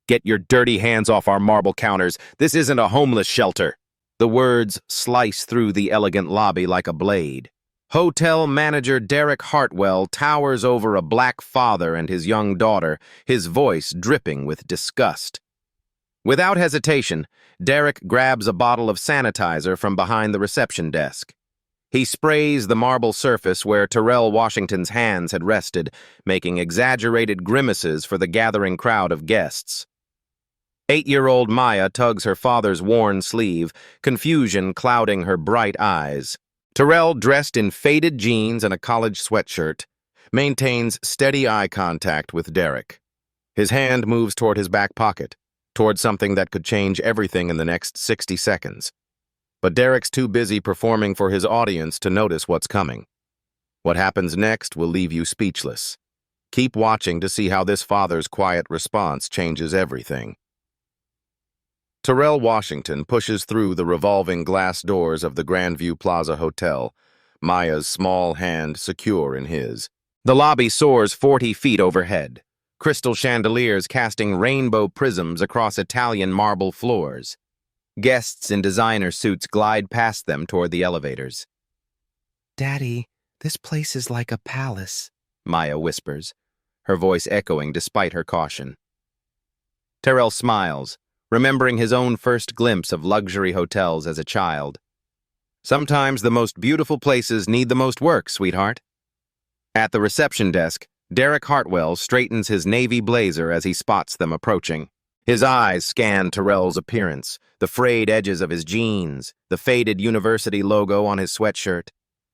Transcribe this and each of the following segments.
Get your dirty hands off our marble counters. This isn't a homeless shelter. The words slice through the elegant lobby like a blade. Hotel manager Derek Hartwell towers over a black father and his young daughter, his voice dripping with disgust. Without hesitation, Derek grabs a bottle of sanitizer from behind the reception desk. He sprays the marble surface where Terrell Washington's hands had rested, making exaggerated grimaces for the gathering crowd of guests. 8-year-old Maya tugs her father's worn sleeve, confusion clouding her bright eyes. Terrell, dressed in faded jeans and a college sweatshirt, maintains steady eye contact with Derek. His hand moves toward his back pocket, toward something that could change everything in the next 60 seconds. But Derek's too busy performing for his audience to notice what's coming. What happens next will leave you speechless. Keep watching to see how this father's quiet response changes everything. Terrell Washington pushes through the revolving glass doors of the Grandview Plaza Hotel, Maya's small hand secure in his. The lobby soars 40 feet overhead, crystal chandeliers casting rainbow prisms across Italian marble floors. Guests in designer suits glide past them toward the elevators. "Daddy, this place is like a palace," Maya whispers, her voice echoing despite her caution. Terrell smiles, remembering his own first glimpse of luxury hotels as a child. Sometimes the most beautiful places need the most work, sweetheart. At the reception desk, Derek Hartwell straightens his navy blazer as he spots them approaching. His eyes scan Terrell's appearance, the frayed edges of his jeans, the faded university logo on his sweatshirt,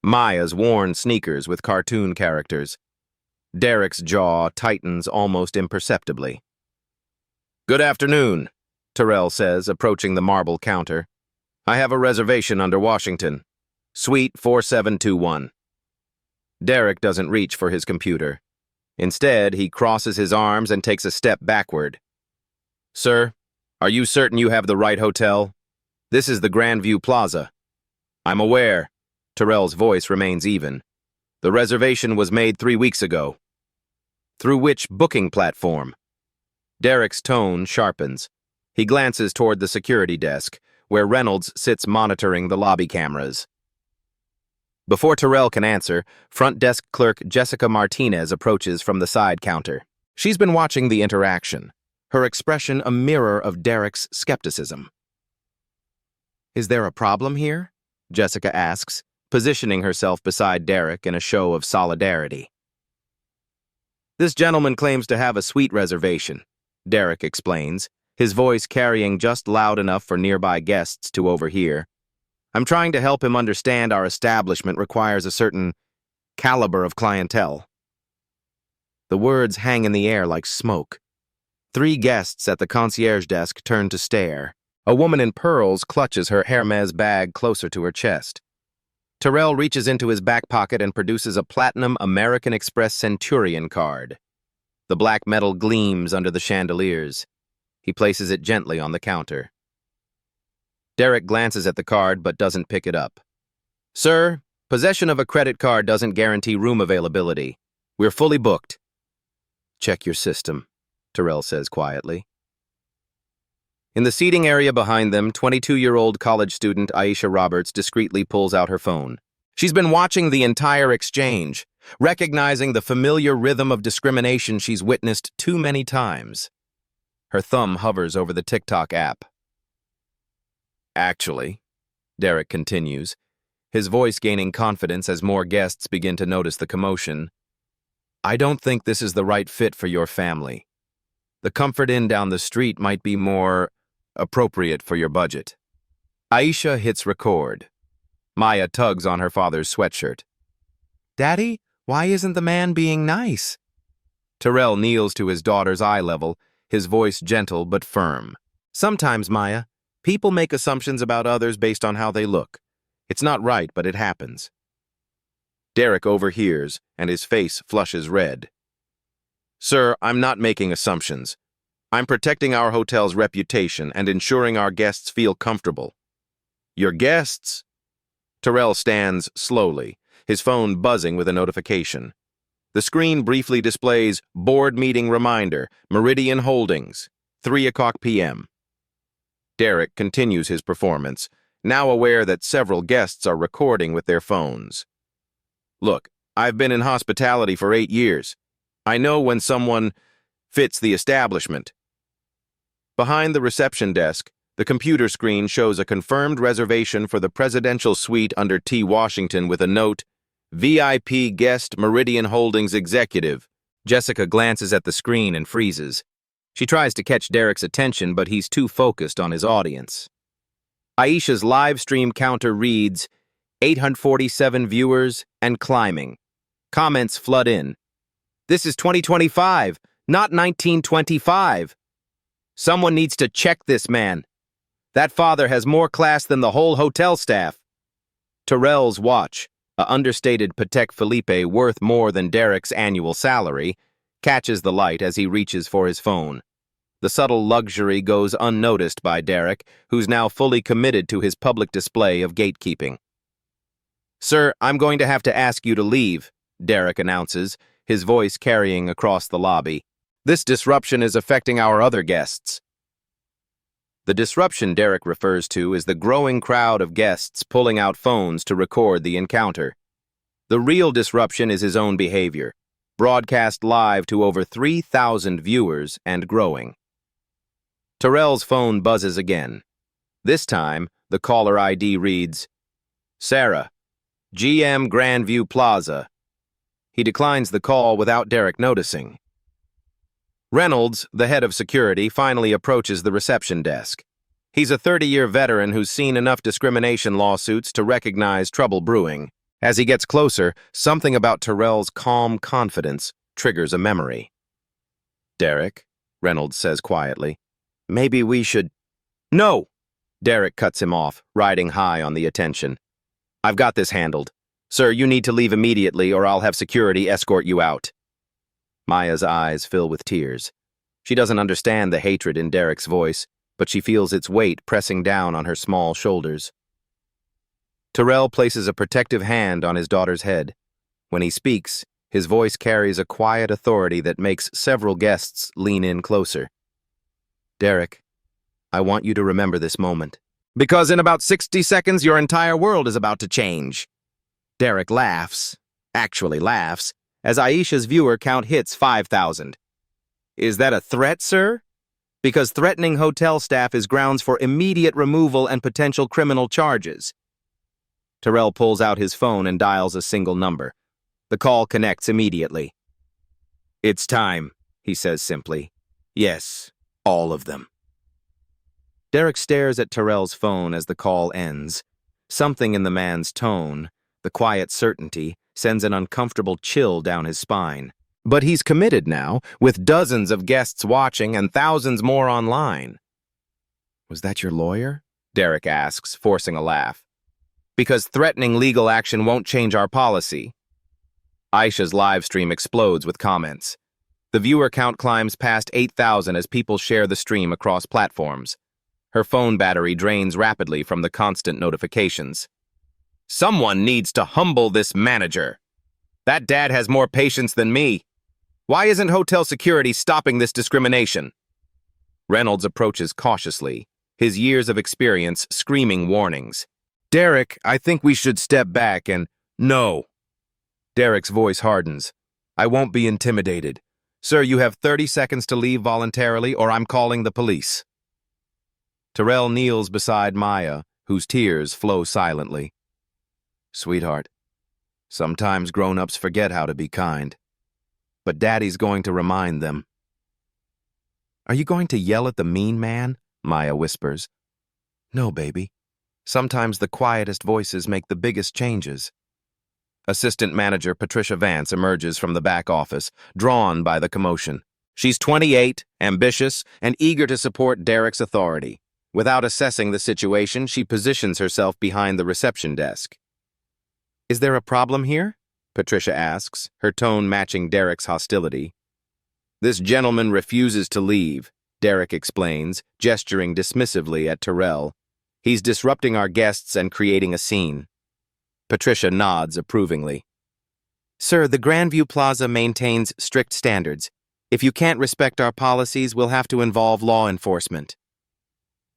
Maya's worn sneakers with cartoon characters. Derek's jaw tightens almost imperceptibly. "Good afternoon," Terrell says, approaching the marble counter. "I have a reservation under Washington. Suite 4721. Derek doesn't reach for his computer. Instead, he crosses his arms and takes a step backward. "Sir, are you certain you have the right hotel? This is the Grandview Plaza." "I'm aware." Terrell's voice remains even. "The reservation was made 3 weeks ago." "Through which booking platform?" Derek's tone sharpens. He glances toward the security desk, where Reynolds sits monitoring the lobby cameras. Before Terrell can answer, front desk clerk Jessica Martinez approaches from the side counter. She's been watching the interaction, her expression a mirror of Derek's skepticism. "Is there a problem here?" Jessica asks, positioning herself beside Derek in a show of solidarity. "This gentleman claims to have a suite reservation," Derek explains, his voice carrying just loud enough for nearby guests to overhear. "I'm trying to help him understand our establishment requires a certain caliber of clientele." The words hang in the air like smoke. 3 guests at the concierge desk turn to stare. A woman in pearls clutches her Hermes bag closer to her chest. Terrell reaches into his back pocket and produces a platinum American Express Centurion card. The black metal gleams under the chandeliers. He places it gently on the counter. Derek glances at the card but doesn't pick it up. "Sir, possession of a credit card doesn't guarantee room availability. We're fully booked." "Check your system," Terrell says quietly. In the seating area behind them, 22-year-old college student Aisha Roberts discreetly pulls out her phone. She's been watching the entire exchange, recognizing the familiar rhythm of discrimination she's witnessed too many times. Her thumb hovers over the TikTok app. "Actually," Derek continues, his voice gaining confidence as more guests begin to notice the commotion, "I don't think this is the right fit for your family. The Comfort Inn down the street might be more appropriate for your budget." Aisha hits record. Maya tugs on her father's sweatshirt. "Daddy, why isn't the man being nice?" Terrell kneels to his daughter's eye level, his voice gentle but firm. "Sometimes, Maya, people make assumptions about others based on how they look. It's not right, but it happens." Derek overhears, and his face flushes red. "Sir, I'm not making assumptions. I'm protecting our hotel's reputation and ensuring our guests feel comfortable." "Your guests?" Terrell stands slowly, his phone buzzing with a notification. The screen briefly displays Board Meeting Reminder, Meridian Holdings, 3 o'clock p.m. Derek continues his performance, now aware that several guests are recording with their phones. Look, I've been in hospitality for 8 years. I know when someone fits the establishment. Behind the reception desk, the computer screen shows a confirmed reservation for the presidential suite under T. Washington with a note, VIP guest Meridian Holdings executive. Jessica glances at the screen and freezes. She tries to catch Derek's attention, but he's too focused on his audience. Aisha's live stream counter reads, 847 viewers and climbing. Comments flood in. This is 2025, not 1925. Someone needs to check this man. That father has more class than the whole hotel staff. Terrell's watch, a understated Patek Philippe worth more than Derek's annual salary, catches the light as he reaches for his phone. The subtle luxury goes unnoticed by Derek, who's now fully committed to his public display of gatekeeping. Sir, I'm going to have to ask you to leave, Derek announces, his voice carrying across the lobby. This disruption is affecting our other guests. The disruption Derek refers to is the growing crowd of guests pulling out phones to record the encounter. The real disruption is his own behavior, broadcast live to over 3,000 viewers and growing. Terrell's phone buzzes again. This time, the caller ID reads, Sarah, GM Grandview Plaza. He declines the call without Derek noticing. Reynolds, the head of security, finally approaches the reception desk. He's a 30-year veteran who's seen enough discrimination lawsuits to recognize trouble brewing. As he gets closer, something about Terrell's calm confidence triggers a memory. Derek, Reynolds says quietly, maybe we should... No! Derek cuts him off, riding high on the attention. I've got this handled. Sir, you need to leave immediately or I'll have security escort you out. Maya's eyes fill with tears. She doesn't understand the hatred in Derek's voice, but she feels its weight pressing down on her small shoulders. Terrell places a protective hand on his daughter's head. When he speaks, his voice carries a quiet authority that makes several guests lean in closer. Derek, I want you to remember this moment. Because in about 60 seconds, your entire world is about to change. Derek laughs, actually laughs, as Aisha's viewer count hits 5,000. Is that a threat, sir? Because threatening hotel staff is grounds for immediate removal and potential criminal charges. Terrell pulls out his phone and dials a single number. The call connects immediately. It's time, he says simply. Yes, all of them. Derek stares at Terrell's phone as the call ends. Something in the man's tone, the quiet certainty, sends an uncomfortable chill down his spine. But he's committed now, with dozens of guests watching and thousands more online. Was that your lawyer? Derek asks, forcing a laugh. Because threatening legal action won't change our policy. Aisha's live stream explodes with comments. The viewer count climbs past 8,000 as people share the stream across platforms. Her phone battery drains rapidly from the constant notifications. Someone needs to humble this manager. That dad has more patience than me. Why isn't hotel security stopping this discrimination? Reynolds approaches cautiously, his years of experience screaming warnings. Derek, I think we should step back and... No. Derek's voice hardens. I won't be intimidated. Sir, you have 30 seconds to leave voluntarily or I'm calling the police. Terrell kneels beside Maya, whose tears flow silently. Sweetheart, sometimes grown-ups forget how to be kind. But Daddy's going to remind them. Are you going to yell at the mean man? Maya whispers. No, baby. Sometimes the quietest voices make the biggest changes. Assistant manager Patricia Vance emerges from the back office, drawn by the commotion. She's 28, ambitious, and eager to support Derek's authority. Without assessing the situation, she positions herself behind the reception desk. Is there a problem here? Patricia asks, her tone matching Derek's hostility. This gentleman refuses to leave, Derek explains, gesturing dismissively at Terrell. He's disrupting our guests and creating a scene. Patricia nods approvingly. Sir, the Grandview Plaza maintains strict standards. If you can't respect our policies, we'll have to involve law enforcement.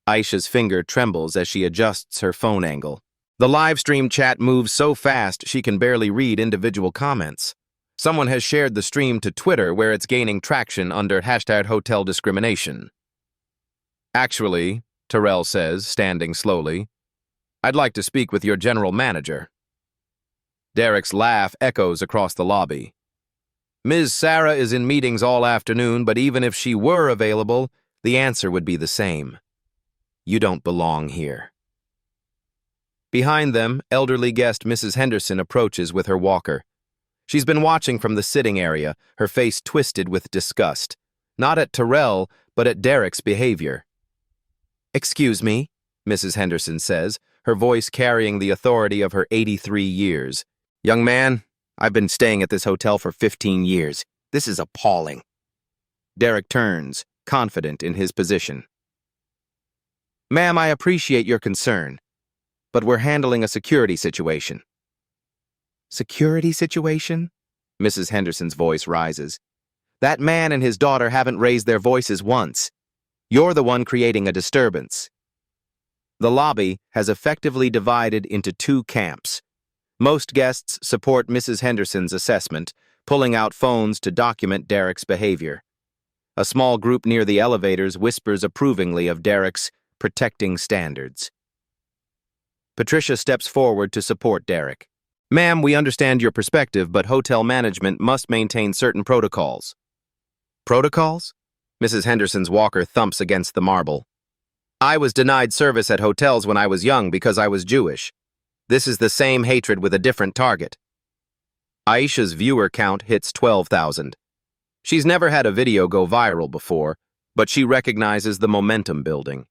Aisha's finger trembles as she adjusts her phone angle. The live stream chat moves so fast she can barely read individual comments. Someone has shared the stream to Twitter where it's gaining traction under #hotel discrimination. Actually, Terrell says, standing slowly, I'd like to speak with your general manager. Derek's laugh echoes across the lobby. Ms. Sarah is in meetings all afternoon, but even if she were available, the answer would be the same. You don't belong here. Behind them, elderly guest Mrs. Henderson approaches with her walker. She's been watching from the sitting area, her face twisted with disgust, not at Terrell, but at Derek's behavior. Excuse me, Mrs. Henderson says, her voice carrying the authority of her 83 years. Young man, I've been staying at this hotel for 15 years. This is appalling. Derek turns, confident in his position. Ma'am, I appreciate your concern, but we're handling a security situation. Security situation? Mrs. Henderson's voice rises. That man and his daughter haven't raised their voices once. You're the one creating a disturbance. The lobby has effectively divided into two camps. Most guests support Mrs. Henderson's assessment, pulling out phones to document Derek's behavior. A small group near the elevators whispers approvingly of Derek's protecting standards. Patricia steps forward to support Derek. Ma'am, we understand your perspective, but hotel management must maintain certain protocols. Protocols? Mrs. Henderson's walker thumps against the marble. I was denied service at hotels when I was young because I was Jewish. This is the same hatred with a different target. Aisha's viewer count hits 12,000. She's never had a video go viral before, but she recognizes the momentum building.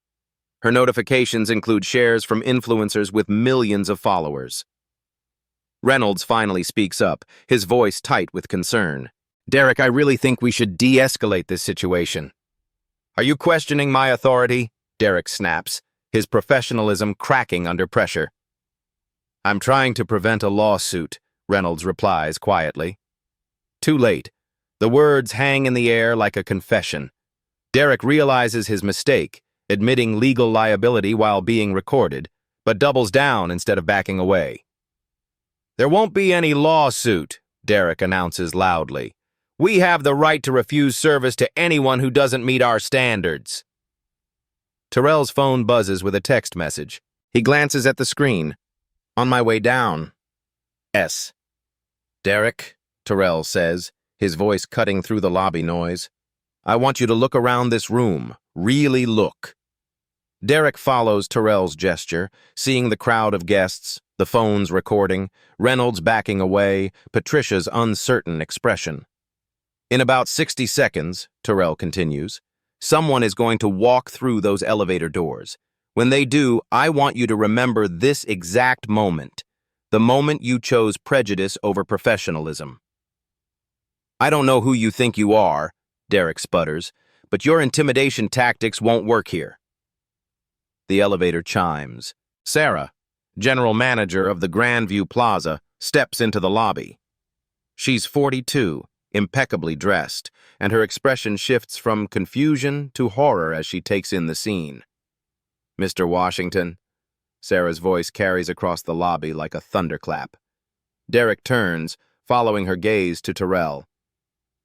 Her notifications include shares from influencers with millions of followers. Reynolds finally speaks up, his voice tight with concern. Derek, I really think we should de-escalate this situation. Are you questioning my authority? Derek snaps, his professionalism cracking under pressure. I'm trying to prevent a lawsuit, Reynolds replies quietly. Too late. The words hang in the air like a confession. Derek realizes his mistake, admitting legal liability while being recorded, but doubles down instead of backing away. There won't be any lawsuit, Derek announces loudly. We have the right to refuse service to anyone who doesn't meet our standards. Terrell's phone buzzes with a text message. He glances at the screen. On my way down. S. Derek, Terrell says, his voice cutting through the lobby noise. I want you to look around this room. Really look. Derek follows Terrell's gesture, seeing the crowd of guests, the phones recording, Reynolds backing away, Patricia's uncertain expression. In about 60 seconds, Terrell continues, someone is going to walk through those elevator doors. When they do, I want you to remember this exact moment, the moment you chose prejudice over professionalism. I don't know who you think you are, Derek sputters, but your intimidation tactics won't work here. The elevator chimes. Sarah, general manager of the Grandview Plaza, steps into the lobby. She's 42, impeccably dressed, and her expression shifts from confusion to horror as she takes in the scene. Mr. Washington, Sarah's voice carries across the lobby like a thunderclap. Derek turns, following her gaze to Terrell.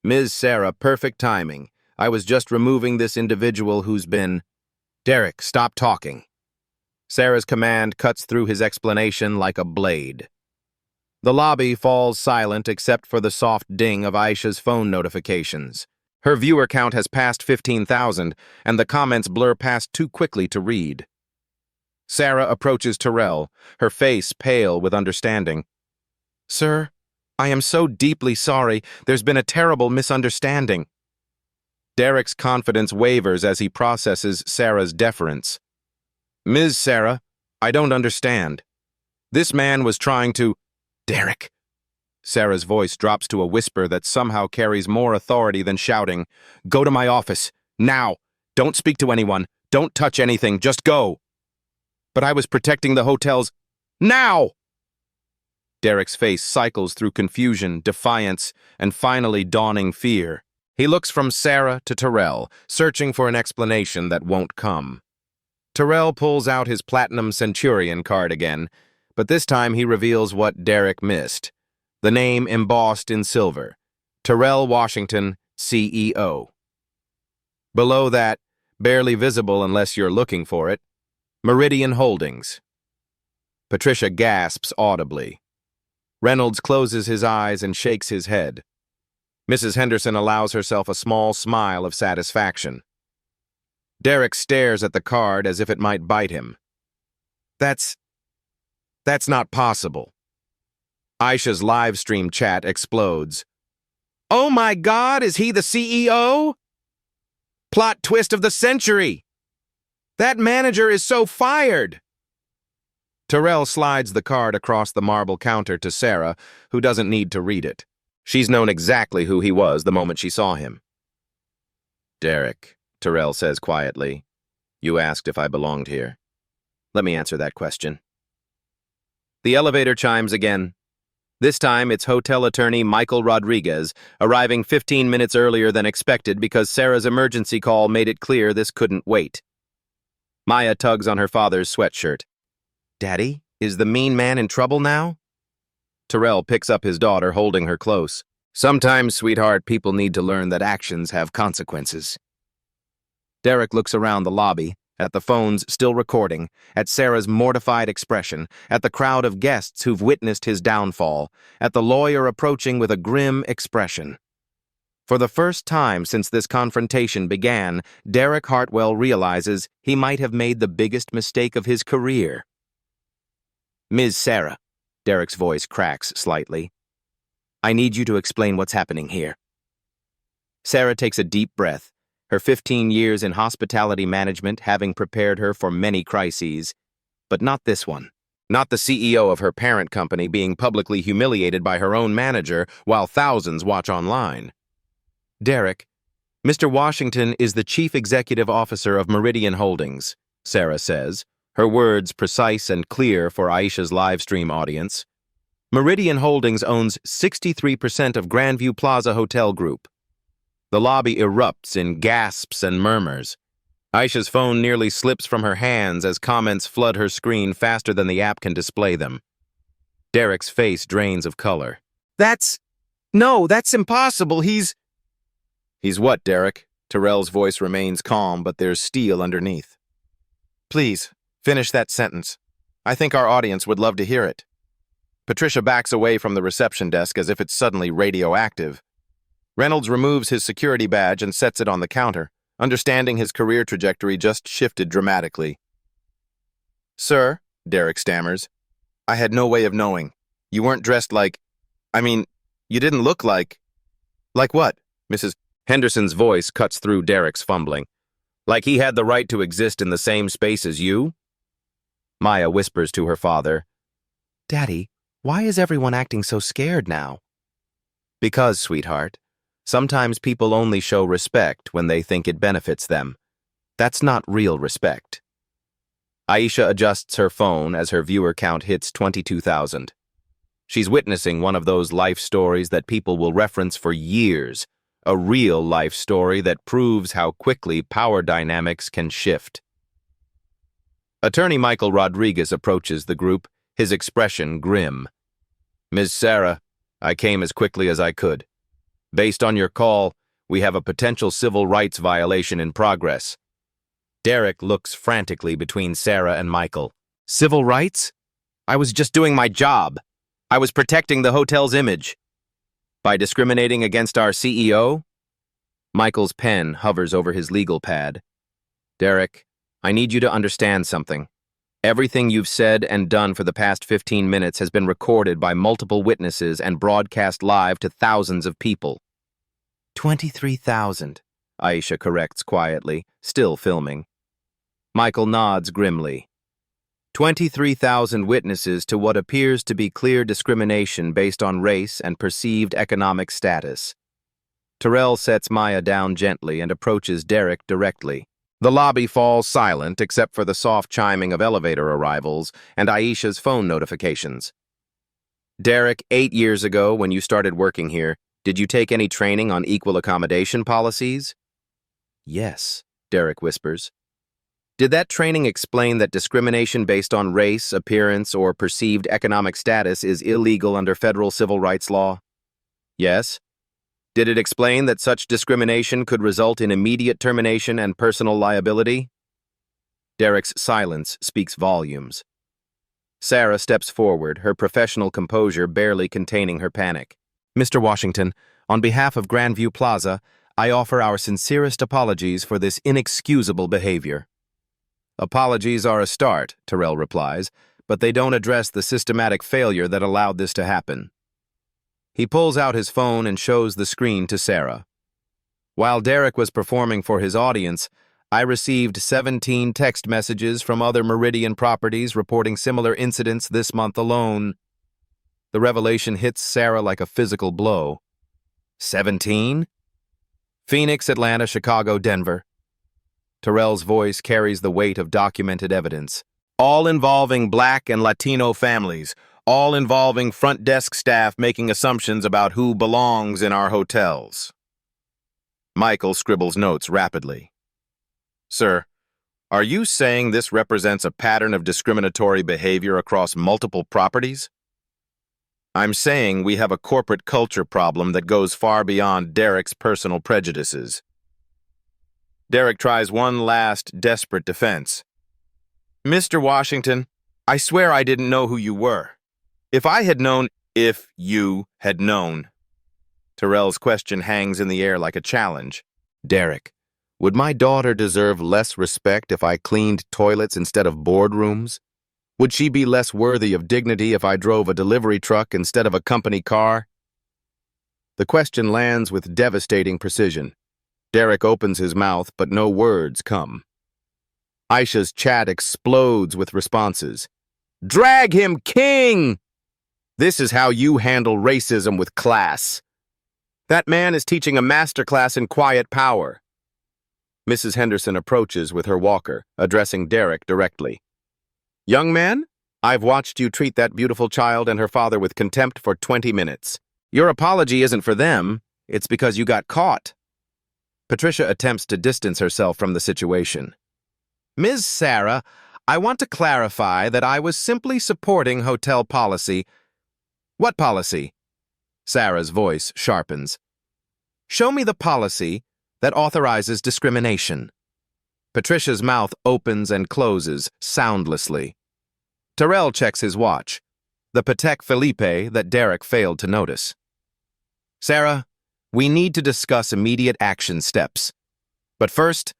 Ms. Sarah, perfect timing. I was just removing this individual who's been... Derek, stop talking. Sarah's command cuts through his explanation like a blade. The lobby falls silent except for the soft ding of Aisha's phone notifications. Her viewer count has passed 15,000, and the comments blur past too quickly to read. Sarah approaches Terrell, her face pale with understanding. Sir, I am so deeply sorry. There's been a terrible misunderstanding. Derek's confidence wavers as he processes Sarah's deference. Ms. Sarah, I don't understand. This man was trying to... Derek. Sarah's voice drops to a whisper that somehow carries more authority than shouting. Go to my office. Now. Don't speak to anyone. Don't touch anything. Just go. But I was protecting the hotel's... Now! Derek's face cycles through confusion, defiance, and finally dawning fear. He looks from Sarah to Terrell, searching for an explanation that won't come. Terrell pulls out his Platinum Centurion card again, but this time he reveals what Derek missed. The name embossed in silver. Terrell Washington, CEO. Below that, barely visible unless you're looking for it, Meridian Holdings. Patricia gasps audibly. Reynolds closes his eyes and shakes his head. Mrs. Henderson allows herself a small smile of satisfaction. Derek stares at the card as if it might bite him. That's not possible. Aisha's live stream chat explodes. Oh my God, is he the CEO? Plot twist of the century! That manager is so fired! Terrell slides the card across the marble counter to Sarah, who doesn't need to read it. She's known exactly who he was the moment she saw him. Derek, Terrell says quietly, you asked if I belonged here. Let me answer that question. The elevator chimes again. This time, it's hotel attorney Michael Rodriguez, arriving 15 minutes earlier than expected because Sarah's emergency call made it clear this couldn't wait. Maya tugs on her father's sweatshirt. Daddy, is the mean man in trouble now? Terrell picks up his daughter, holding her close. Sometimes, sweetheart, people need to learn that actions have consequences. Derek looks around the lobby, at the phones still recording, at Sarah's mortified expression, at the crowd of guests who've witnessed his downfall, at the lawyer approaching with a grim expression. For the first time since this confrontation began, Derek Hartwell realizes he might have made the biggest mistake of his career. Ms. Sarah, Derek's voice cracks slightly. I need you to explain what's happening here. Sarah takes a deep breath, her 15 years in hospitality management having prepared her for many crises, but not this one. Not the CEO of her parent company being publicly humiliated by her own manager while thousands watch online. Derek, Mr. Washington is the Chief Executive Officer of Meridian Holdings, Sarah says, her words precise and clear for Aisha's live stream audience. Meridian Holdings owns 63% of Grandview Plaza Hotel Group. The lobby erupts in gasps and murmurs. Aisha's phone nearly slips from her hands as comments flood her screen faster than the app can display them. Derek's face drains of color. No, that's impossible. He's what, Derek? Terrell's voice remains calm, but there's steel underneath. Please, finish that sentence. I think our audience would love to hear it. Patricia backs away from the reception desk as if it's suddenly radioactive. Reynolds removes his security badge and sets it on the counter, understanding his career trajectory just shifted dramatically. Sir, Derek stammers, I had no way of knowing. You weren't dressed like... you didn't look like... Like what? Mrs. Henderson's voice cuts through Derek's fumbling. Like he had the right to exist in the same space as you? Maya whispers to her father, Daddy, why is everyone acting so scared now? Because, sweetheart, sometimes people only show respect when they think it benefits them. That's not real respect. Aisha adjusts her phone as her viewer count hits 22,000. She's witnessing one of those life stories that people will reference for years, a real life story that proves how quickly power dynamics can shift. Attorney Michael Rodriguez approaches the group, his expression grim. Ms. Sarah, I came as quickly as I could. Based on your call, we have a potential civil rights violation in progress. Derek looks frantically between Sarah and Michael. Civil rights? I was just doing my job. I was protecting the hotel's image. By discriminating against our CEO? Michael's pen hovers over his legal pad. Derek, I need you to understand something. Everything you've said and done for the past 15 minutes has been recorded by multiple witnesses and broadcast live to thousands of people. 23,000, Aisha corrects quietly, still filming. Michael nods grimly. 23,000 witnesses to what appears to be clear discrimination based on race and perceived economic status. Terrell sets Maya down gently and approaches Derek directly. The lobby falls silent except for the soft chiming of elevator arrivals and Aisha's phone notifications. Derek, 8 years ago when you started working here, Did you take any training on equal accommodation policies? Yes. Derek whispers. Did that training explain that discrimination based on race, appearance, or perceived economic status is illegal under federal civil rights law? Yes. Did it explain that such discrimination could result in immediate termination and personal liability? Derek's silence speaks volumes. Sarah steps forward, her professional composure barely containing her panic. Mr. Washington, on behalf of Grandview Plaza, I offer our sincerest apologies for this inexcusable behavior. Apologies are a start, Terrell replies, but they don't address the systematic failure that allowed this to happen. He pulls out his phone and shows the screen to Sarah. While Derek was performing for his audience, I received 17 text messages from other Meridian properties reporting similar incidents this month alone. The revelation hits Sarah like a physical blow. 17? Phoenix, Atlanta, Chicago, Denver. Terrell's voice carries the weight of documented evidence. All involving Black and Latino families, all involving front desk staff making assumptions about who belongs in our hotels. Michael scribbles notes rapidly. Sir, are you saying this represents a pattern of discriminatory behavior across multiple properties? I'm saying we have a corporate culture problem that goes far beyond Derek's personal prejudices. Derek tries one last desperate defense. Mr. Washington, I swear I didn't know who you were. If you had known. Terrell's question hangs in the air like a challenge. Derek, would my daughter deserve less respect if I cleaned toilets instead of boardrooms? Would she be less worthy of dignity if I drove a delivery truck instead of a company car? The question lands with devastating precision. Derek opens his mouth, but no words come. Aisha's chat explodes with responses. Drag him, king! This is how you handle racism with class. That man is teaching a masterclass in quiet power. Mrs. Henderson approaches with her walker, addressing Derek directly. Young man, I've watched you treat that beautiful child and her father with contempt for 20 minutes. Your apology isn't for them, it's because you got caught. Patricia attempts to distance herself from the situation. Ms. Sarah, I want to clarify that I was simply supporting hotel policy. What policy? Sarah's voice sharpens. Show me the policy that authorizes discrimination. Patricia's mouth opens and closes soundlessly. Terrell checks his watch, the Patek Philippe that Derek failed to notice. Sarah, we need to discuss immediate action steps. But first,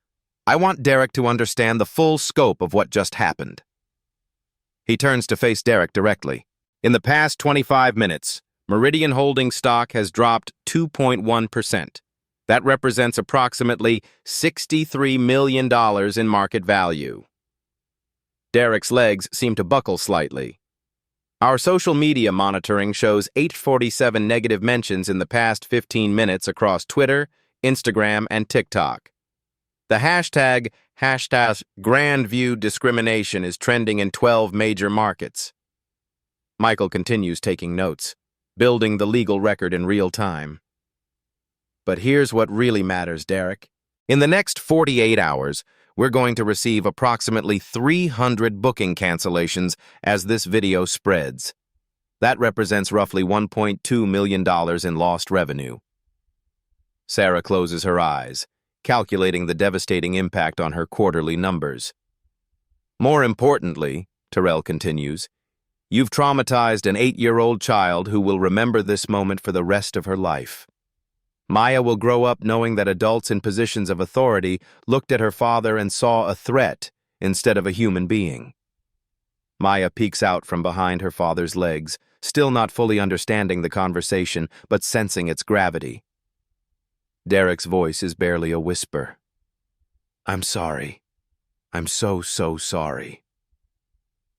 I want Derek to understand the full scope of what just happened. He turns to face Derek directly. In the past 25 minutes, Meridian Holdings stock has dropped 2.1%. That represents approximately $63 million in market value. Derek's legs seem to buckle slightly. Our social media monitoring shows 847 negative mentions in the past 15 minutes across Twitter, Instagram, and TikTok. The hashtag Grandview discrimination is trending in 12 major markets. Michael continues taking notes, building the legal record in real time. But here's what really matters, Derek. In the next 48 hours, we're going to receive approximately 300 booking cancellations as this video spreads. That represents roughly $1.2 million in lost revenue. Sarah closes her eyes, calculating the devastating impact on her quarterly numbers. More importantly, Terrell continues, you've traumatized an 8-year-old child who will remember this moment for the rest of her life. Maya will grow up knowing that adults in positions of authority looked at her father and saw a threat instead of a human being. Maya peeks out from behind her father's legs, still not fully understanding the conversation, but sensing its gravity. Derek's voice is barely a whisper. I'm sorry. I'm so sorry.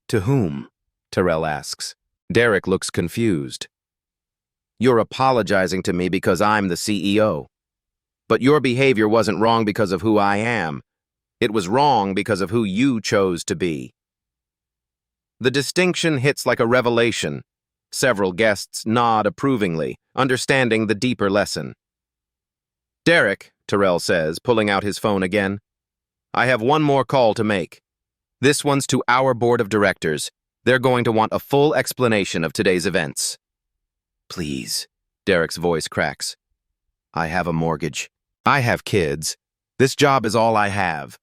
To whom? Terrell asks. Derek looks confused. You're apologizing to me because I'm the CEO. But your behavior wasn't wrong because of who I am. It was wrong because of who you chose to be. The distinction hits like a revelation. Several guests nod approvingly, understanding the deeper lesson. "Derek," Terrell says, pulling out his phone again, "I have one more call to make. This one's to our board of directors. They're going to want a full explanation of today's events." "Please," Derek's voice cracks. "I have a mortgage. I have kids. This job is all I have."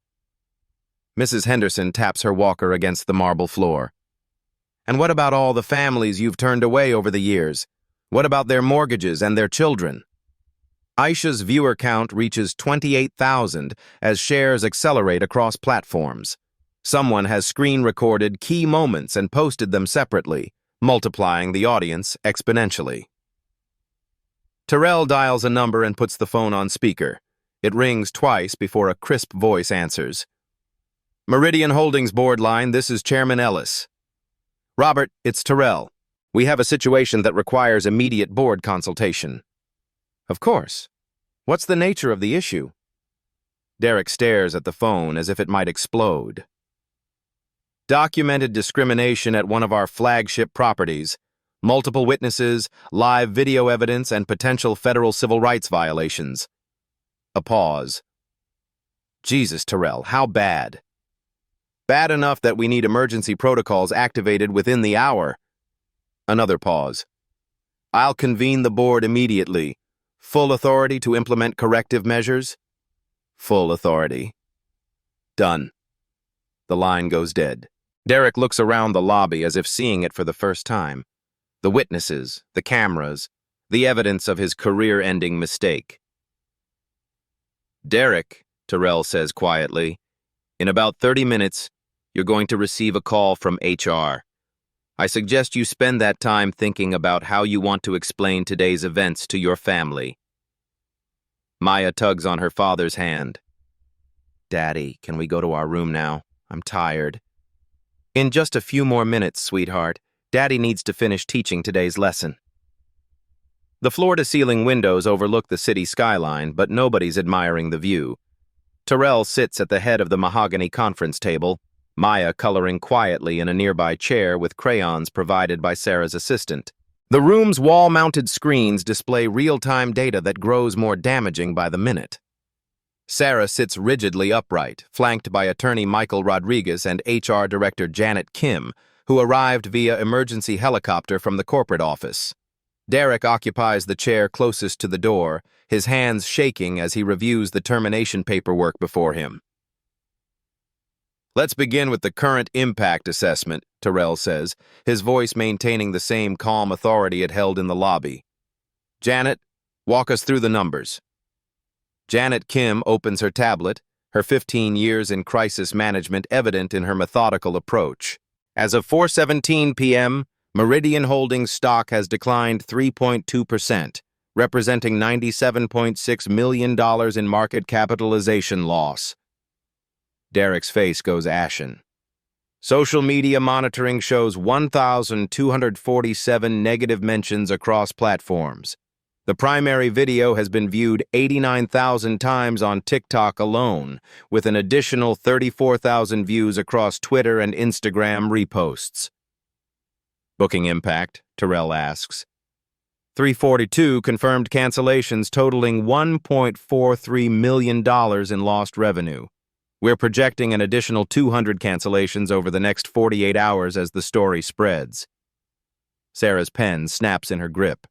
Mrs. Henderson taps her walker against the marble floor. "And what about all the families you've turned away over the years? What about their mortgages and their children?" Aisha's viewer count reaches 28,000 as shares accelerate across platforms. Someone has screen-recorded key moments and posted them separately, multiplying the audience exponentially. Terrell dials a number and puts the phone on speaker. It rings twice before a crisp voice answers. "Meridian Holdings board line, this is Chairman Ellis." "Robert, it's Terrell. We have a situation that requires immediate board consultation." "Of course. What's the nature of the issue?" Derek stares at the phone as if it might explode. "Documented discrimination at one of our flagship properties. Multiple witnesses, live video evidence, and potential federal civil rights violations." A pause. "Jesus, Terrell, how bad?" "Bad enough that we need emergency protocols activated within the hour." Another pause. "I'll convene the board immediately. Full authority to implement corrective measures?" "Full authority." "Done." The line goes dead. Derek looks around the lobby as if seeing it for the first time. The witnesses, the cameras, the evidence of his career-ending mistake. "Derek," Terrell says quietly, "in about 30 minutes, you're going to receive a call from HR. I suggest you spend that time thinking about how you want to explain today's events to your family." Maya tugs on her father's hand. "Daddy, can we go to our room now? I'm tired." "In just a few more minutes, sweetheart. Daddy needs to finish teaching today's lesson." The floor-to-ceiling windows overlook the city skyline, but nobody's admiring the view. Terrell sits at the head of the mahogany conference table, Maya coloring quietly in a nearby chair with crayons provided by Sarah's assistant. The room's wall-mounted screens display real-time data that grows more damaging by the minute. Sarah sits rigidly upright, flanked by attorney Michael Rodriguez and HR Director Janet Kim, who arrived via emergency helicopter from the corporate office. Derek occupies the chair closest to the door, his hands shaking as he reviews the termination paperwork before him. "Let's begin with the current impact assessment," Terrell says, his voice maintaining the same calm authority it held in the lobby. "Janet, walk us through the numbers." Janet Kim opens her tablet, her 15 years in crisis management evident in her methodical approach. As of 4:17 p.m., Meridian Holdings stock has declined 3.2%, representing $97.6 million in market capitalization loss. Derek's face goes ashen. Social media monitoring shows 1,247 negative mentions across platforms. The primary video has been viewed 89,000 times on TikTok alone, with an additional 34,000 views across Twitter and Instagram reposts. "Booking impact?" Terrell asks. 342 confirmed cancellations totaling $1.43 million in lost revenue. We're projecting an additional 200 cancellations over the next 48 hours as the story spreads. Sarah's pen snaps in her grip.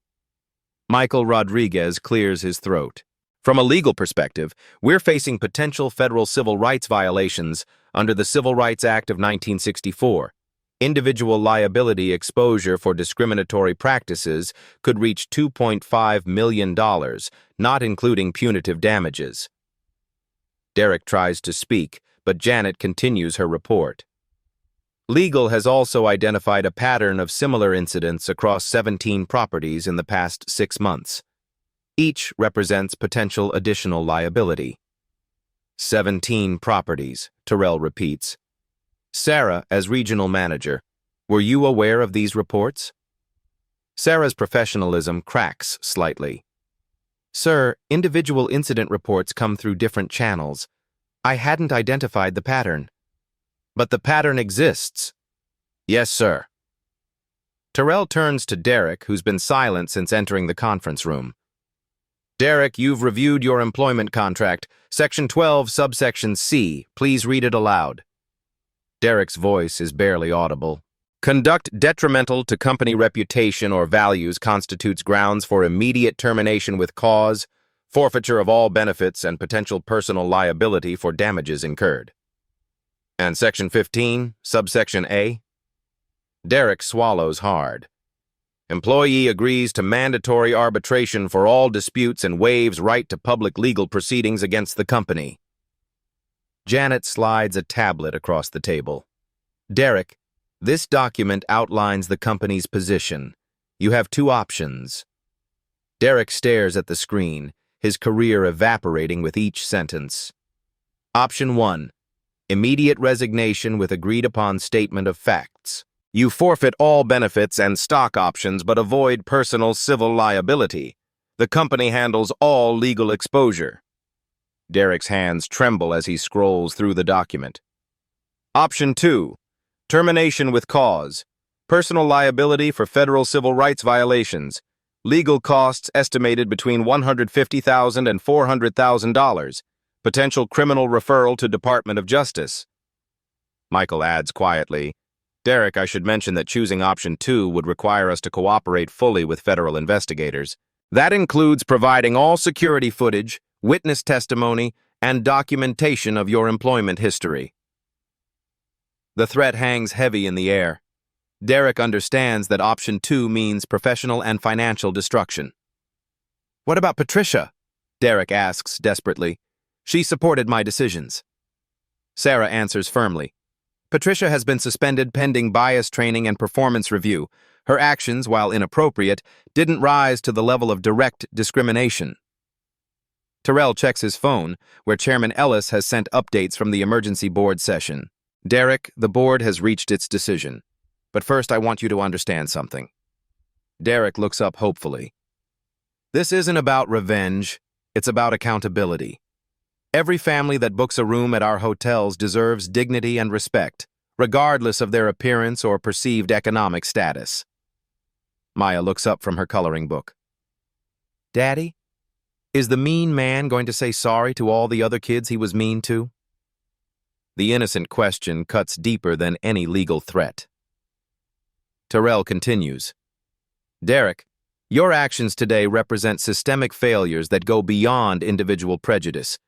Michael Rodriguez clears his throat. "From a legal perspective, we're facing potential federal civil rights violations under the Civil Rights Act of 1964. Individual liability exposure for discriminatory practices could reach $2.5 million, not including punitive damages." Derek tries to speak, but Janet continues her report. Legal has also identified a pattern of similar incidents across 17 properties in the past 6 months. Each represents potential additional liability. 17 properties, Terrell repeats. Sarah, as regional manager, were you aware of these reports? Sarah's professionalism cracks slightly. Sir, individual incident reports come through different channels. I hadn't identified the pattern. But the pattern exists. Yes, sir. Terrell turns to Derek, who's been silent since entering the conference room. Derek, you've reviewed your employment contract. Section 12, subsection C. Please read it aloud. Derek's voice is barely audible. Conduct detrimental to company reputation or values constitutes grounds for immediate termination with cause, forfeiture of all benefits, and potential personal liability for damages incurred. And Section 15, subsection A? Derek swallows hard. Employee agrees to mandatory arbitration for all disputes and waives right to public legal proceedings against the company. Janet slides a tablet across the table. Derek, this document outlines the company's position. You have two options. Derek stares at the screen, his career evaporating with each sentence. Option 1. Immediate resignation with agreed-upon statement of facts. You forfeit all benefits and stock options but avoid personal civil liability. The company handles all legal exposure. Derek's hands tremble as he scrolls through the document. Option 2. Termination with cause. Personal liability for federal civil rights violations. Legal costs estimated between $150,000 and $400,000. Potential criminal referral to Department of Justice. Michael adds quietly, Derek, I should mention that choosing option 2 would require us to cooperate fully with federal investigators. That includes providing all security footage, witness testimony, and documentation of your employment history. The threat hangs heavy in the air. Derek understands that option 2 means professional and financial destruction. What about Patricia? Derek asks desperately. She supported my decisions. Sarah answers firmly. Patricia has been suspended pending bias training and performance review. Her actions, while inappropriate, didn't rise to the level of direct discrimination. Terrell checks his phone, where Chairman Ellis has sent updates from the emergency board session. Derek, the board has reached its decision. But first I want you to understand something. Derek looks up hopefully. This isn't about revenge, it's about accountability. Every family that books a room at our hotels deserves dignity and respect, regardless of their appearance or perceived economic status. Maya looks up from her coloring book. Daddy, is the mean man going to say sorry to all the other kids he was mean to? The innocent question cuts deeper than any legal threat. Terrell continues. Derek, your actions today represent systemic failures that go beyond individual prejudice.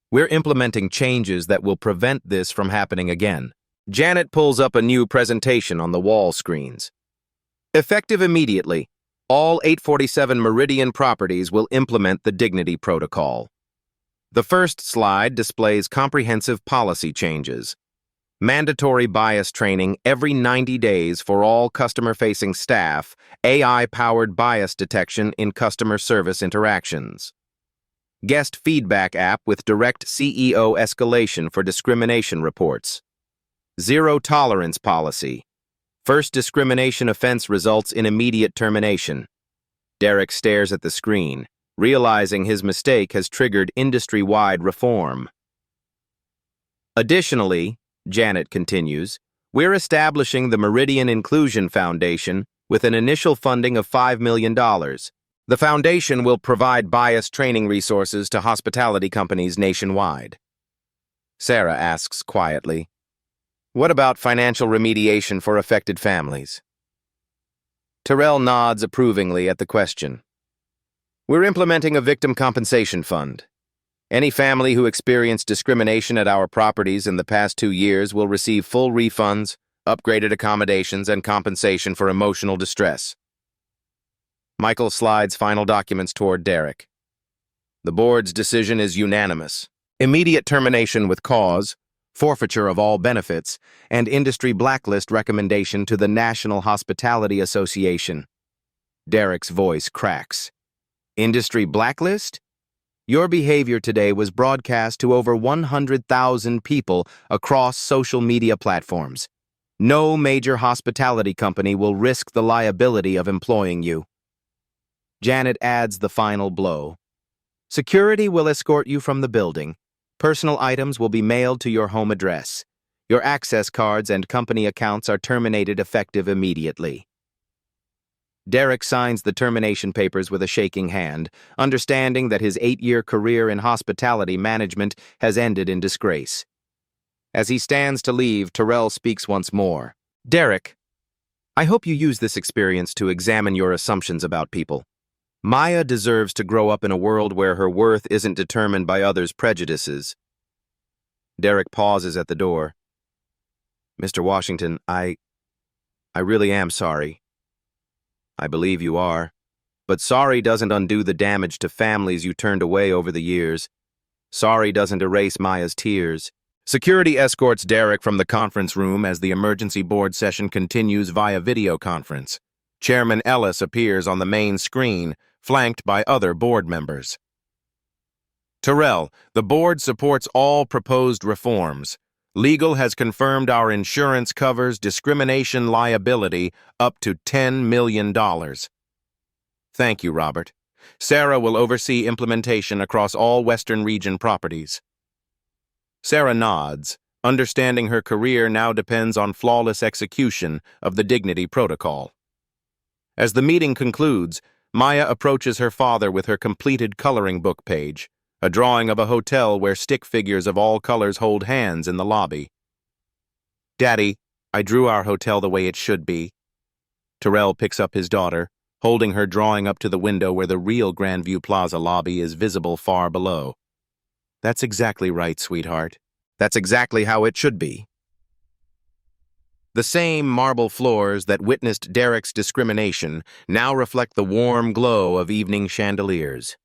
We're implementing changes that will prevent this from happening again. Janet pulls up a new presentation on the wall screens. Effective immediately, all 847 Meridian properties will implement the Dignity Protocol. The first slide displays comprehensive policy changes. Mandatory bias training every 90 days for all customer-facing staff, AI-powered bias detection in customer service interactions. Guest feedback app with direct CEO escalation for discrimination reports. Zero tolerance policy. First discrimination offense results in immediate termination. Derek stares at the screen, realizing his mistake has triggered industry-wide reform. Additionally, Janet continues, we're establishing the Meridian Inclusion Foundation with an initial funding of $5 million. The foundation will provide bias training resources to hospitality companies nationwide. Sarah asks quietly, what about financial remediation for affected families? Terrell nods approvingly at the question. We're implementing a victim compensation fund. Any family who experienced discrimination at our properties in the past 2 years will receive full refunds, upgraded accommodations, and compensation for emotional distress. Michael slides final documents toward Derek. The board's decision is unanimous. Immediate termination with cause, forfeiture of all benefits, and industry blacklist recommendation to the National Hospitality Association. Derek's voice cracks. Industry blacklist? Your behavior today was broadcast to over 100,000 people across social media platforms. No major hospitality company will risk the liability of employing you. Janet adds the final blow. Security will escort you from the building. Personal items will be mailed to your home address. Your access cards and company accounts are terminated effective immediately. Derek signs the termination papers with a shaking hand, understanding that his 8-year career in hospitality management has ended in disgrace. As he stands to leave, Terrell speaks once more. Derek, I hope you use this experience to examine your assumptions about people. Maya deserves to grow up in a world where her worth isn't determined by others' prejudices. Derek pauses at the door. Mr. Washington, I really am sorry. I believe you are. But sorry doesn't undo the damage to families you turned away over the years. Sorry doesn't erase Maya's tears. Security escorts Derek from the conference room as the emergency board session continues via video conference. Chairman Ellis appears on the main screen, flanked by other board members. Terrell, the board supports all proposed reforms. Legal has confirmed our insurance covers discrimination liability up to $10 million. Thank you, Robert. Sarah will oversee implementation across all Western Region properties. Sarah nods, understanding her career now depends on flawless execution of the Dignity Protocol. As the meeting concludes, Maya approaches her father with her completed coloring book page, a drawing of a hotel where stick figures of all colors hold hands in the lobby. Daddy, I drew our hotel the way it should be. Terrell picks up his daughter, holding her drawing up to the window where the real Grandview Plaza lobby is visible far below. That's exactly right, sweetheart. That's exactly how it should be. The same marble floors that witnessed Derek's discrimination now reflect the warm glow of evening chandeliers.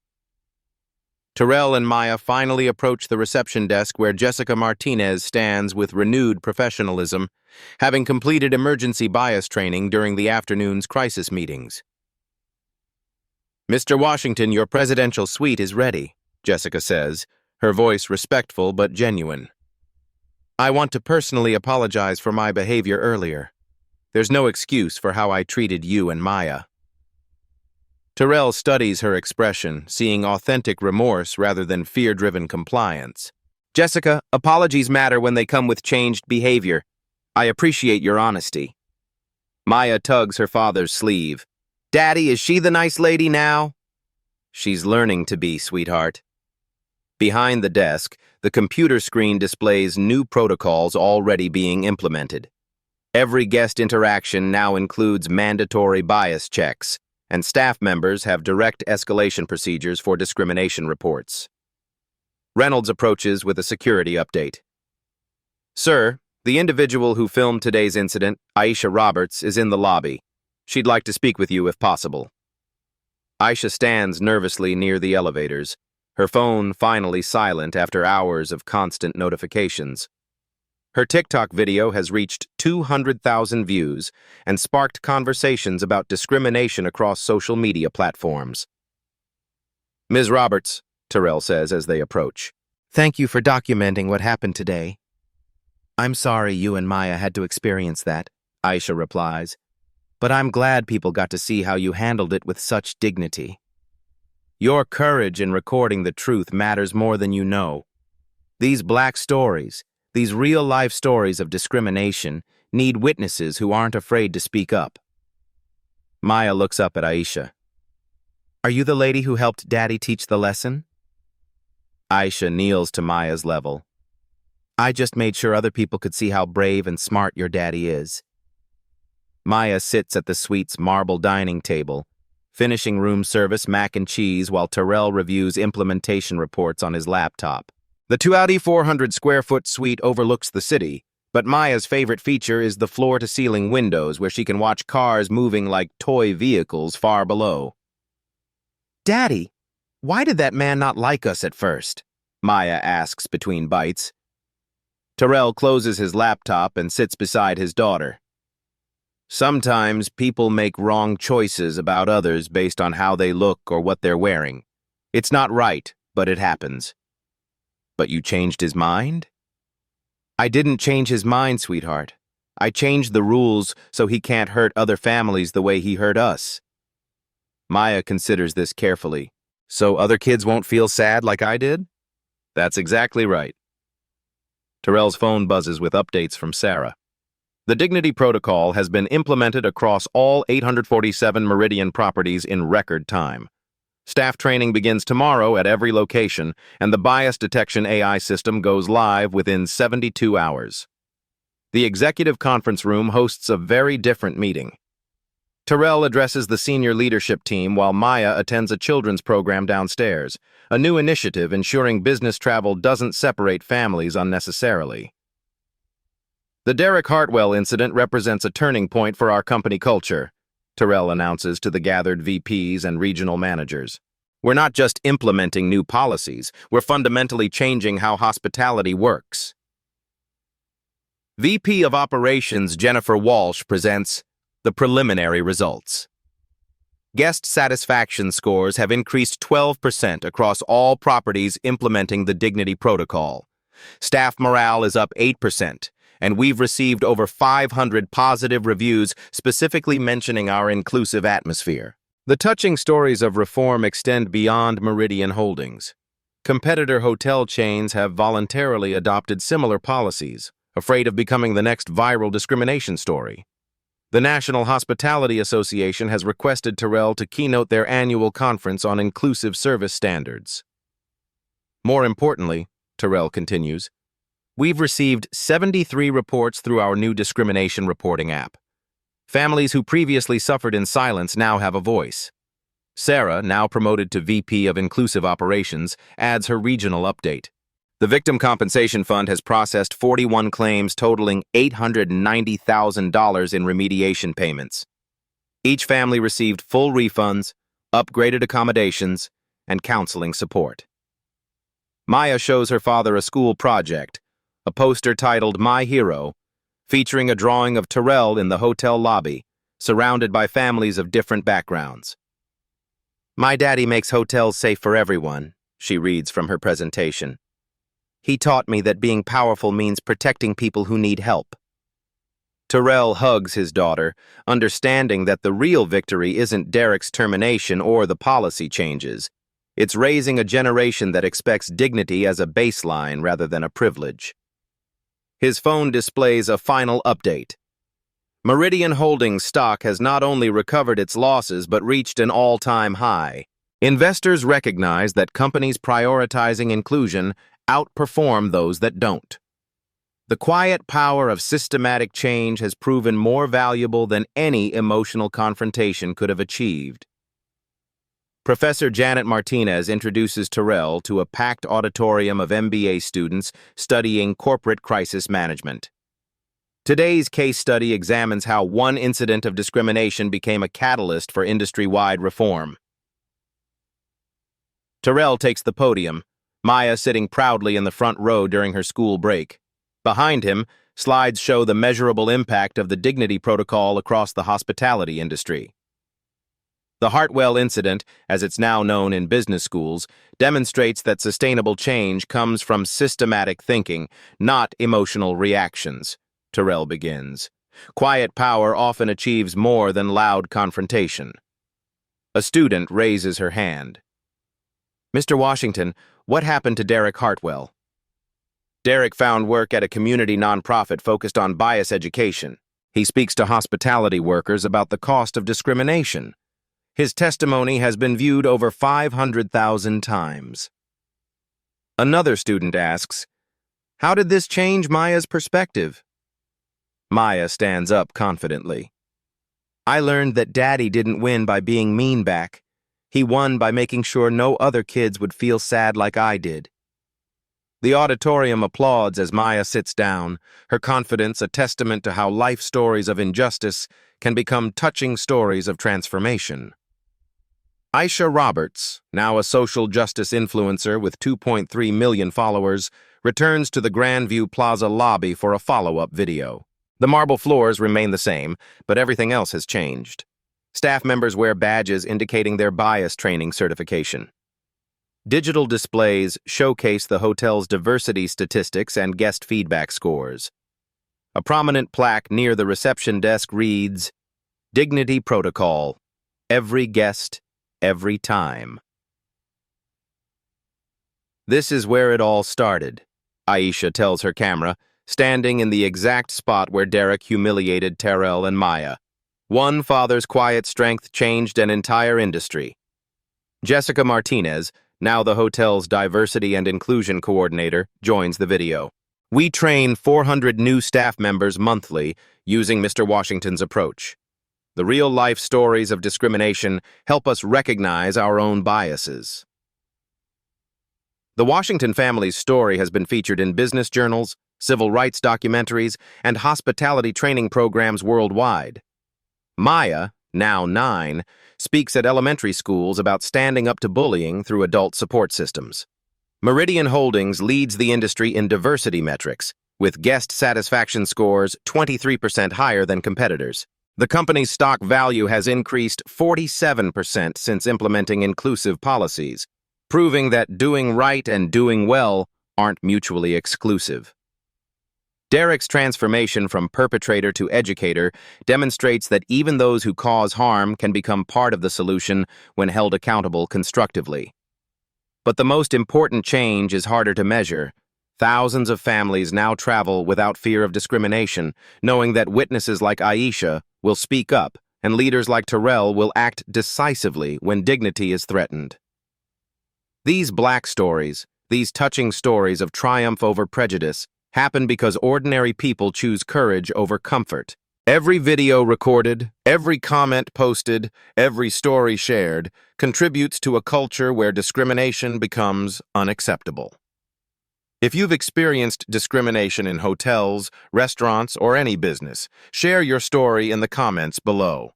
Terrell and Maya finally approach the reception desk where Jessica Martinez stands with renewed professionalism, having completed emergency bias training during the afternoon's crisis meetings. Mr. Washington, your presidential suite is ready, Jessica says, her voice respectful but genuine. I want to personally apologize for my behavior earlier. There's no excuse for how I treated you and Maya. Terrell studies her expression, seeing authentic remorse rather than fear-driven compliance. Jessica, apologies matter when they come with changed behavior. I appreciate your honesty. Maya tugs her father's sleeve. Daddy, is she the nice lady now? She's learning to be, sweetheart. Behind the desk, the computer screen displays new protocols already being implemented. Every guest interaction now includes mandatory bias checks, and staff members have direct escalation procedures for discrimination reports. Reynolds approaches with a security update. Sir, the individual who filmed today's incident, Aisha Roberts, is in the lobby. She'd like to speak with you if possible. Aisha stands nervously near the elevators, her phone finally silent after hours of constant notifications. Her TikTok video has reached 200,000 views and sparked conversations about discrimination across social media platforms. Ms. Roberts, Terrell says as they approach. Thank you for documenting what happened today. I'm sorry you and Maya had to experience that, Aisha replies. But I'm glad people got to see how you handled it with such dignity. Your courage in recording the truth matters more than you know. These black stories, these real-life stories of discrimination, need witnesses who aren't afraid to speak up. Maya looks up at Aisha. Are you the lady who helped Daddy teach the lesson? Aisha kneels to Maya's level. I just made sure other people could see how brave and smart your daddy is. Maya sits at the suite's marble dining table, finishing room service mac and cheese while Terrell reviews implementation reports on his laptop. The 2,400 square foot suite overlooks the city, but Maya's favorite feature is the floor-to-ceiling windows where she can watch cars moving like toy vehicles far below. Daddy, why did that man not like us at first? Maya asks between bites. Terrell closes his laptop and sits beside his daughter. Sometimes people make wrong choices about others based on how they look or what they're wearing. It's not right, but it happens. But you changed his mind? I didn't change his mind, sweetheart. I changed the rules so he can't hurt other families the way he hurt us. Maya considers this carefully. So other kids won't feel sad like I did? That's exactly right. Terrell's phone buzzes with updates from Sarah. The Dignity Protocol has been implemented across all 847 Meridian properties in record time. Staff training begins tomorrow at every location, and the bias detection AI system goes live within 72 hours. The executive conference room hosts a very different meeting. Terrell addresses the senior leadership team while Maya attends a children's program downstairs, a new initiative ensuring business travel doesn't separate families unnecessarily. The Derek Hartwell incident represents a turning point for our company culture, Terrell announces to the gathered VPs and regional managers. We're not just implementing new policies, we're fundamentally changing how hospitality works. VP of Operations Jennifer Walsh presents the preliminary results. Guest satisfaction scores have increased 12% across all properties implementing the Dignity Protocol. Staff morale is up 8%. And we've received over 500 positive reviews specifically mentioning our inclusive atmosphere. The touching stories of reform extend beyond Meridian Holdings. Competitor hotel chains have voluntarily adopted similar policies, afraid of becoming the next viral discrimination story. The National Hospitality Association has requested Terrell to keynote their annual conference on inclusive service standards. More importantly, Terrell continues, we've received 73 reports through our new discrimination reporting app. Families who previously suffered in silence now have a voice. Sarah, now promoted to VP of Inclusive Operations, adds her regional update. The Victim Compensation Fund has processed 41 claims totaling $890,000 in remediation payments. Each family received full refunds, upgraded accommodations, and counseling support. Maya shows her father a school project, a poster titled My Hero, featuring a drawing of Terrell in the hotel lobby, surrounded by families of different backgrounds. My daddy makes hotels safe for everyone, she reads from her presentation. He taught me that being powerful means protecting people who need help. Terrell hugs his daughter, understanding that the real victory isn't Derek's termination or the policy changes. It's raising a generation that expects dignity as a baseline rather than a privilege. His phone displays a final update. Meridian Holdings stock has not only recovered its losses but reached an all-time high. Investors recognize that companies prioritizing inclusion outperform those that don't. The quiet power of systematic change has proven more valuable than any emotional confrontation could have achieved. Professor Janet Martinez introduces Terrell to a packed auditorium of MBA students studying corporate crisis management. Today's case study examines how one incident of discrimination became a catalyst for industry-wide reform. Terrell takes the podium, Maya sitting proudly in the front row during her school break. Behind him, slides show the measurable impact of the Dignity Protocol across the hospitality industry. The Hartwell incident, as it's now known in business schools, demonstrates that sustainable change comes from systematic thinking, not emotional reactions. Terrell begins. Quiet power often achieves more than loud confrontation. A student raises her hand. Mr. Washington, what happened to Derek Hartwell? Derek found work at a community nonprofit focused on bias education. He speaks to hospitality workers about the cost of discrimination. His testimony has been viewed over 500,000 times. Another student asks, how did this change Maya's perspective? Maya stands up confidently. I learned that Daddy didn't win by being mean back. He won by making sure no other kids would feel sad like I did. The auditorium applauds as Maya sits down, her confidence a testament to how life stories of injustice can become touching stories of transformation. Aisha Roberts, now a social justice influencer with 2.3 million followers, returns to the Grandview Plaza lobby for a follow-up video. The marble floors remain the same, but everything else has changed. Staff members wear badges indicating their bias training certification. Digital displays showcase the hotel's diversity statistics and guest feedback scores. A prominent plaque near the reception desk reads, Dignity Protocol. Every guest, every time. This is where it all started, Aisha tells her camera, standing in the exact spot where Derek humiliated Terrell and Maya. One father's quiet strength changed an entire industry. Jessica Martinez, now the hotel's diversity and inclusion coordinator, joins the video. We train 400 new staff members monthly using Mr. Washington's approach. The real-life stories of discrimination help us recognize our own biases. The Washington family's story has been featured in business journals, civil rights documentaries, and hospitality training programs worldwide. Maya, now 9, speaks at elementary schools about standing up to bullying through adult support systems. Meridian Holdings leads the industry in diversity metrics, with guest satisfaction scores 23% higher than competitors. The company's stock value has increased 47% since implementing inclusive policies, proving that doing right and doing well aren't mutually exclusive. Derek's transformation from perpetrator to educator demonstrates that even those who cause harm can become part of the solution when held accountable constructively. But the most important change is harder to measure. Thousands of families now travel without fear of discrimination, knowing that witnesses like Aisha will speak up and leaders like Terrell will act decisively when dignity is threatened. These black stories, these touching stories of triumph over prejudice, happen because ordinary people choose courage over comfort. Every video recorded, every comment posted, every story shared contributes to a culture where discrimination becomes unacceptable. If you've experienced discrimination in hotels, restaurants, or any business, share your story in the comments below.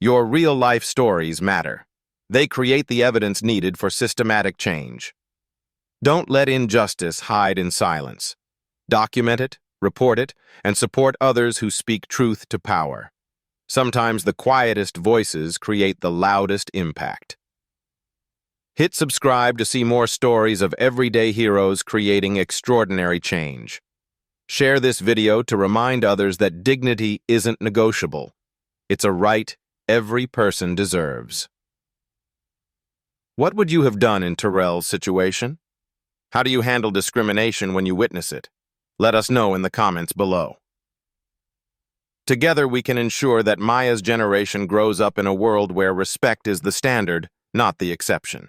Your real-life stories matter. They create the evidence needed for systematic change. Don't let injustice hide in silence. Document it, report it, and support others who speak truth to power. Sometimes the quietest voices create the loudest impact. Hit subscribe to see more stories of everyday heroes creating extraordinary change. Share this video to remind others that dignity isn't negotiable. It's a right every person deserves. What would you have done in Terrell's situation? How do you handle discrimination when you witness it? Let us know in the comments below. Together we can ensure that Maya's generation grows up in a world where respect is the standard, not the exception.